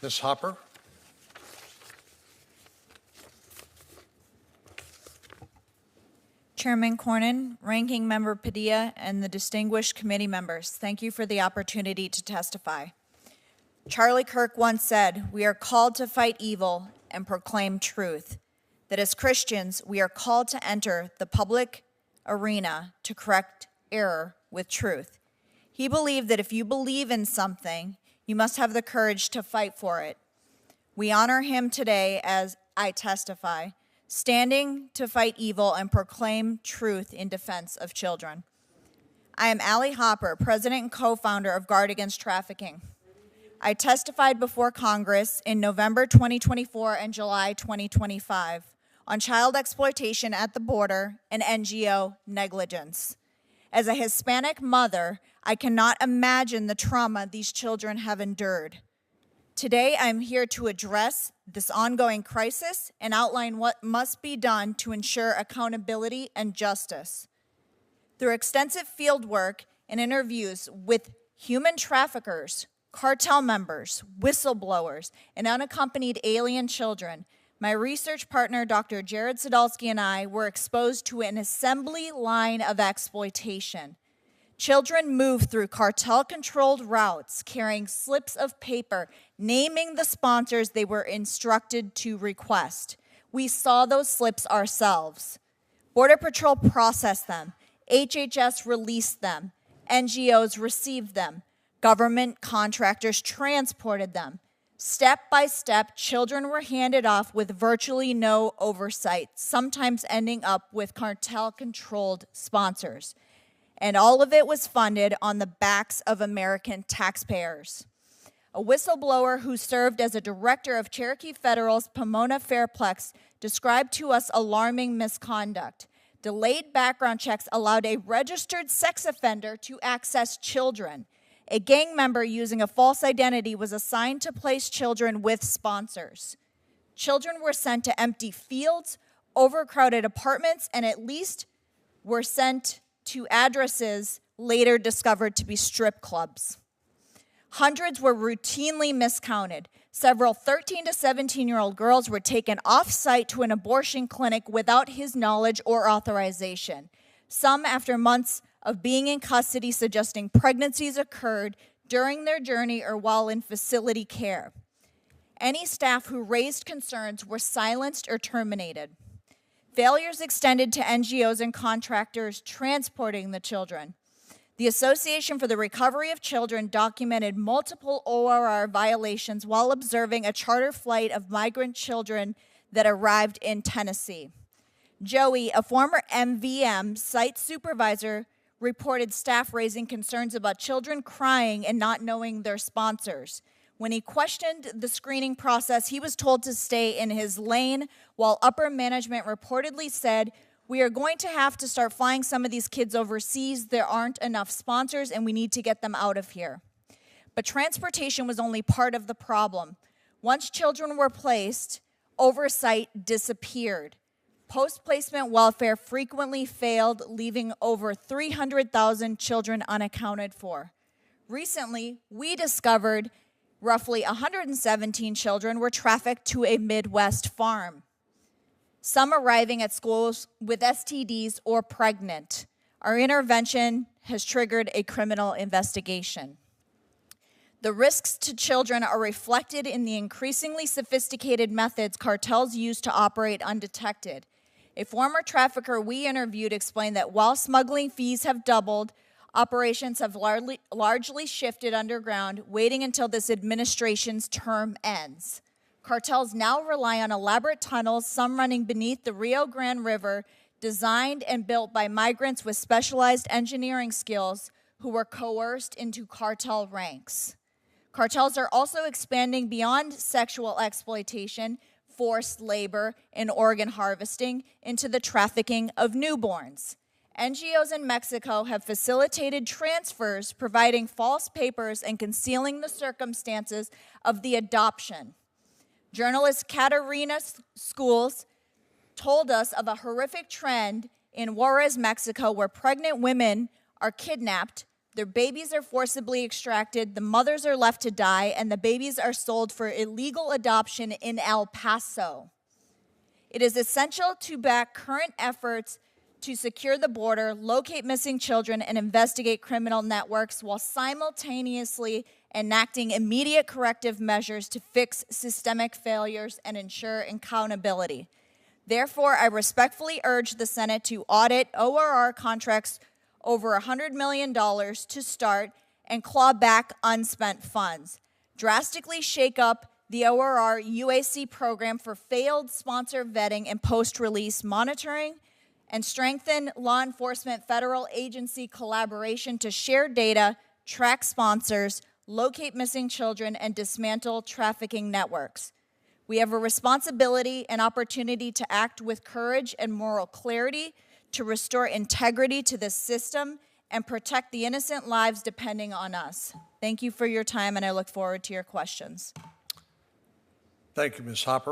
Ms. Hopper. Chairman Cornyn, Ranking Member Padilla, and the distinguished committee members, thank you for the opportunity to testify. Charlie Kirk once said, "We are called to fight evil and proclaim truth." That as Christians, we are called to enter the public arena to correct error with truth. He believed that if you believe in something, you must have the courage to fight for it. We honor him today as I testify, standing to fight evil and proclaim truth in defense of children. I am Allie Hopper, president and co-founder of Guard Against Trafficking. I testified before Congress in November 2024 and July 2025 on child exploitation at the border and NGO negligence. As a Hispanic mother, I cannot imagine the trauma these children have endured. Today, I'm here to address this ongoing crisis and outline what must be done to ensure accountability and justice. Through extensive field work and interviews with human traffickers, cartel members, whistleblowers, and unaccompanied alien children, my research partner, Dr. Jared Sadolsky, and I were exposed to an assembly line of exploitation. Children move through cartel-controlled routes, carrying slips of paper, naming the sponsors they were instructed to request. We saw those slips ourselves. Border Patrol processed them. HHS released them. NGOs received them. Government contractors transported them. Step by step, children were handed off with virtually no oversight, sometimes ending up with cartel-controlled sponsors. And all of it was funded on the backs of American taxpayers. A whistleblower who served as a director of Cherokee Federal's Pomona Fairplex described to us alarming misconduct. Delayed background checks allowed a registered sex offender to access children. A gang member using a false identity was assigned to place children with sponsors. Children were sent to empty fields, overcrowded apartments, and at least were sent to addresses later discovered to be strip clubs. Hundreds were routinely miscounted. Several 13 to 17-year-old girls were taken off-site to an abortion clinic without his knowledge or authorization. Some after months of being in custody, suggesting pregnancies occurred during their journey or while in facility care. Any staff who raised concerns were silenced or terminated. Failures extended to NGOs and contractors transporting the children. The Association for the Recovery of Children documented multiple ORR violations while observing a charter flight of migrant children that arrived in Tennessee. Joey, a former MVM site supervisor, reported staff raising concerns about children crying and not knowing their sponsors. When he questioned the screening process, he was told to stay in his lane, while upper management reportedly said, "We are going to have to start flying some of these kids overseas. There aren't enough sponsors, and we need to get them out of here." But transportation was only part of the problem. Once children were placed, oversight disappeared. Post-placement welfare frequently failed, leaving over 300,000 children unaccounted for. Recently, we discovered roughly 117 children were trafficked to a Midwest farm, some arriving at schools with STDs or pregnant. Our intervention has triggered a criminal investigation. The risks to children are reflected in the increasingly sophisticated methods cartels use to operate undetected. A former trafficker we interviewed explained that while smuggling fees have doubled, operations have largely shifted underground, waiting until this administration's term ends. Cartels now rely on elaborate tunnels, some running beneath the Rio Grande River, designed and built by migrants with specialized engineering skills who were coerced into cartel ranks. Cartels are also expanding beyond sexual exploitation, forced labor, and organ harvesting into the trafficking of newborns. NGOs in Mexico have facilitated transfers, providing false papers and concealing the circumstances of the adoption. Journalist Katarina Schools told us of a horrific trend in Juarez, Mexico, where pregnant women are kidnapped, Their babies are forcibly extracted, the mothers are left to die, and the babies are sold for illegal adoption in El Paso. It is essential to back current efforts to secure the border, locate missing children, and investigate criminal networks while simultaneously enacting immediate corrective measures to fix systemic failures and ensure accountability. Therefore, I respectfully urge the Senate to audit ORR contracts over $100 million to start and claw back unspent funds. Drastically shake up the ORR UAC program for failed sponsor vetting and post-release monitoring, and strengthen law enforcement federal agency collaboration to share data, track sponsors, locate missing children, and dismantle trafficking networks. We have a responsibility and opportunity to act with courage and moral clarity to restore integrity to this system and protect the innocent lives depending on us. Thank you for your time, and I look forward to your questions. Thank you, Ms. Hopper.